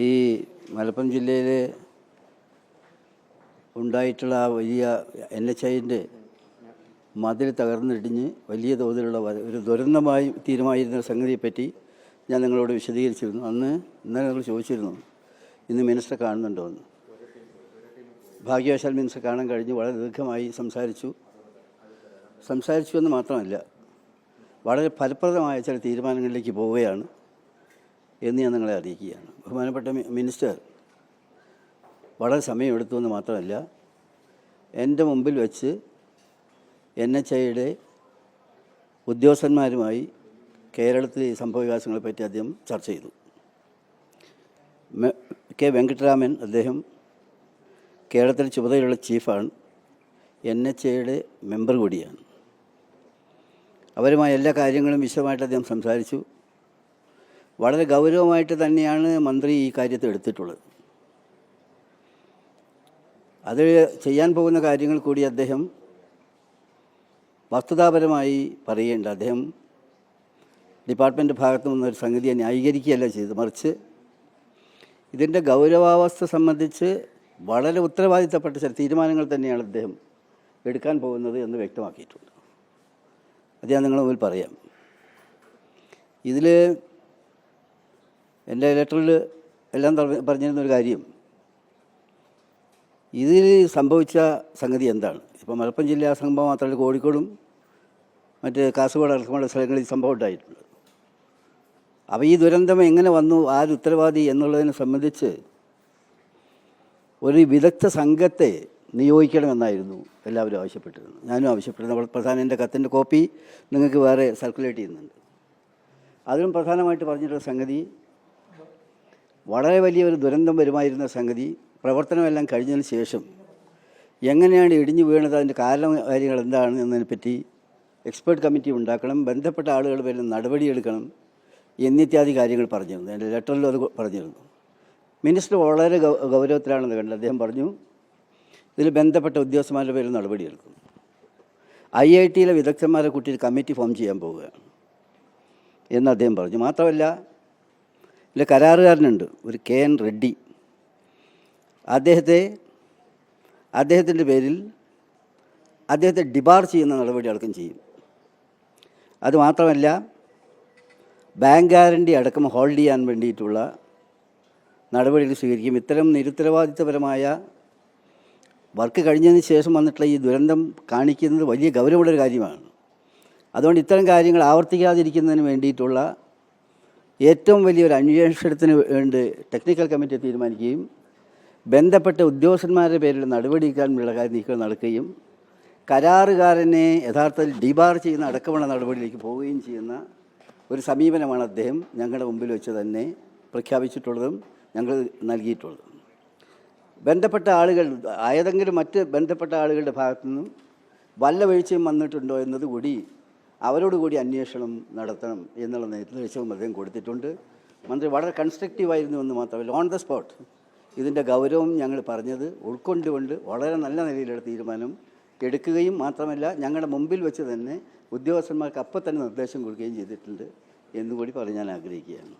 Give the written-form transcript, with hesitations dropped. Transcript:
ഈ മലപ്പുറം ജില്ലയിൽ ഉണ്ടായിട്ടുള്ള ആ വലിയ NHIൻ്റെ മതിൽ തകർന്നിടിഞ്ഞ് വലിയ തോതിലുള്ള ഒരു ദുരന്തമായി തീരുമാനിക്കുന്ന സംഗതിയെപ്പറ്റി ഞാൻ നിങ്ങളോട് വിശദീകരിച്ചിരുന്നു. ഇന്നലെ നിങ്ങൾ ചോദിച്ചിരുന്നു ഇന്ന് മിനിസ്റ്റർ കാണുന്നുണ്ടോ എന്ന്. ഭാഗ്യവശാൽ മിനിസ്റ്റർ കാണാൻ കഴിഞ്ഞ് വളരെ ദീർഘമായി സംസാരിച്ചു എന്ന് മാത്രമല്ല, വളരെ ഫലപ്രദമായ ചില തീരുമാനങ്ങളിലേക്ക് പോവുകയാണ് എന്ന് ഞാൻ നിങ്ങളെ അറിയിക്കുകയാണ്. ബഹുമാനപ്പെട്ട മിനിസ്റ്റർ വളരെ സമയമെടുത്തു എന്ന് മാത്രമല്ല, എൻ്റെ മുമ്പിൽ വെച്ച് NHIയുടെ ഉദ്യോഗസ്ഥന്മാരുമായി കേരളത്തിലെ ഈ സംഭവവികാസങ്ങളെപ്പറ്റി അദ്ദേഹം ചർച്ച ചെയ്തു. K. വെങ്കട്ടരാമൻ അദ്ദേഹം കേരളത്തിൽ ചുമതലയുള്ള ചീഫാണ്, NHIയുടെ മെമ്പർ കൂടിയാണ്. അവരുമായി എല്ലാ കാര്യങ്ങളും വിശദമായിട്ട് അദ്ദേഹം സംസാരിച്ചു. വളരെ ഗൗരവമായിട്ട് തന്നെയാണ് മന്ത്രി ഈ കാര്യത്തെ എടുത്തിട്ടുള്ളത്. അത് ചെയ്യാൻ പോകുന്ന കാര്യങ്ങൾ കൂടി അദ്ദേഹം വസ്തുതാപരമായി പറയേണ്ട. അദ്ദേഹം ഡിപ്പാർട്ട്മെൻറ്റ് ഭാഗത്തു നിന്നൊരു സംഗതിയെ ന്യായീകരിക്കുകയല്ല ചെയ്തത്, മറിച്ച് ഇതിൻ്റെ ഗൗരവാവസ്ഥ സംബന്ധിച്ച് വളരെ ഉത്തരവാദിത്തപ്പെട്ട ചില തീരുമാനങ്ങൾ തന്നെയാണ് അദ്ദേഹം എടുക്കാൻ പോകുന്നത് എന്ന് വ്യക്തമാക്കിയിട്ടുണ്ട്. അത് ഞാൻ നിങ്ങളുടെ മുമ്പിൽ പറയാം. ഇതിൽ എൻ്റെ ലെറ്ററിൽ എല്ലാം പറഞ്ഞിരുന്നൊരു കാര്യം, ഇതിൽ സംഭവിച്ച സംഗതി എന്താണ്. ഇപ്പോൾ മലപ്പുറം ജില്ലാ സംഭവം മാത്രമല്ല, കോഴിക്കോടും മറ്റ് കാസർഗോഡ് അടക്കമുള്ള സ്ഥലങ്ങളിൽ സംഭവം ഉണ്ടായിട്ടുണ്ട്. അപ്പോൾ ഈ ദുരന്തം എങ്ങനെ വന്നു, ആര് ഉത്തരവാദി എന്നുള്ളതിനെ സംബന്ധിച്ച് ഒരു വിദഗ്ധ സംഘത്തെ നിയോഗിക്കണമെന്നായിരുന്നു എല്ലാവരും ആവശ്യപ്പെട്ടിരുന്നു. ഞാനും ആവശ്യപ്പെട്ടിരുന്നു. പ്രധാനൻ്റെ കത്തിൻ്റെ കോപ്പി നിങ്ങൾക്ക് വേറെ സർക്കുലേറ്റ് ചെയ്യുന്നുണ്ട്. അതിലും പ്രധാനമായിട്ട് പറഞ്ഞിട്ടുള്ള സംഗതി, വളരെ വലിയൊരു ദുരന്തം വരുമായിരുന്ന സംഗതി പ്രവർത്തനമെല്ലാം കഴിഞ്ഞതിന് ശേഷം എങ്ങനെയാണ് ഇടിഞ്ഞു വീണത്, അതിൻ്റെ കാര്യങ്ങൾ എന്താണ് എന്നതിനെപ്പറ്റി എക്സ്പേർട്ട് കമ്മിറ്റി ഉണ്ടാക്കണം, ബന്ധപ്പെട്ട ആളുകൾ പേരിൽ നടപടിയെടുക്കണം എന്നിത്യാദി കാര്യങ്ങൾ പറഞ്ഞിരുന്നു. എൻ്റെ ലെറ്ററിലും അത് പറഞ്ഞിരുന്നു. മിനിസ്റ്റർ വളരെ ഗൗരവത്തിലാണെന്ന് കണ്ടത്. അദ്ദേഹം പറഞ്ഞു ഇതിൽ ബന്ധപ്പെട്ട ഉദ്യോഗസ്ഥന്മാരുടെ പേരിൽ നടപടിയെടുക്കും. IITയിലെ വിദഗ്ധന്മാരെ കൂട്ടി കമ്മിറ്റി ഫോം ചെയ്യാൻ പോവുകയാണ് എന്ന് അദ്ദേഹം പറഞ്ഞു. മാത്രമല്ല, ഇതിൽ കരാറുകാരനുണ്ട് ഒരു KN റെഡ്ഡി. അദ്ദേഹത്തിൻ്റെ പേരിൽ അദ്ദേഹത്തെ ഡിബാർ ചെയ്യുന്ന നടപടി അടക്കം ചെയ്യും. അതുമാത്രമല്ല, ബാങ്ക് ഗ്യാരണ്ടി അടക്കം ഹോൾഡ് ചെയ്യാൻ വേണ്ടിയിട്ടുള്ള നടപടികൾ സ്വീകരിക്കും. ഇത്തരം നിരുത്തരവാദിത്തപരമായ വർക്ക് കഴിഞ്ഞതിന് ശേഷം വന്നിട്ടുള്ള ഈ ദുരന്തം കാണിക്കുന്നത് വലിയ ഗൗരവമുള്ളൊരു കാര്യമാണ്. അതുകൊണ്ട് ഇത്തരം കാര്യങ്ങൾ ആവർത്തിക്കാതിരിക്കുന്നതിന് വേണ്ടിയിട്ടുള്ള ഏറ്റവും വലിയൊരു അന്വേഷണത്തിന് വേണ്ടി ടെക്നിക്കൽ കമ്മിറ്റി തീരുമാനിക്കുകയും ബന്ധപ്പെട്ട ഉദ്യോഗസ്ഥന്മാരുടെ പേരിൽ നടപടിയെടുക്കാനുള്ള നീക്കം നടക്കുകയും കരാറുകാരനെ യഥാർത്ഥത്തിൽ ഡിബാർ ചെയ്യുന്ന അടക്കമുള്ള നടപടിയിലേക്ക് പോവുകയും ചെയ്യുന്ന ഒരു സമീപനമാണ് അദ്ദേഹം ഞങ്ങളുടെ മുമ്പിൽ വെച്ച് തന്നെ പ്രഖ്യാപിച്ചിട്ടുള്ളതും ഞങ്ങൾ നൽകിയിട്ടുള്ളതും. ബന്ധപ്പെട്ട ആളുകൾ, ഏതെങ്കിലും മറ്റ് ബന്ധപ്പെട്ട ആളുകളുടെ ഭാഗത്തു നിന്നും വല്ല വീഴ്ചയും വന്നിട്ടുണ്ടോ എന്നതുകൂടി അവരോടുകൂടി അന്വേഷണം നടത്തണം എന്നുള്ള നിർദ്ദേശവും അദ്ദേഹം കൊടുത്തിട്ടുണ്ട്. മന്ത്രി വളരെ കൺസ്ട്രക്റ്റീവായിരുന്നു എന്ന് മാത്രമല്ല, ഓൺ ദ സ്പോട്ട് ഇതിൻ്റെ ഗൗരവം ഞങ്ങൾ പറഞ്ഞത് ഉൾക്കൊണ്ടുകൊണ്ട് വളരെ നല്ല നിലയിലുള്ള തീരുമാനം എടുക്കുകയും മാത്രമല്ല ഞങ്ങളുടെ മുമ്പിൽ വെച്ച് തന്നെ ഉദ്യോഗസ്ഥന്മാർക്ക് അപ്പം തന്നെ നിർദ്ദേശം കൊടുക്കുകയും ചെയ്തിട്ടുണ്ട് എന്നുകൂടി പറയാൻ ആഗ്രഹിക്കുകയാണ്.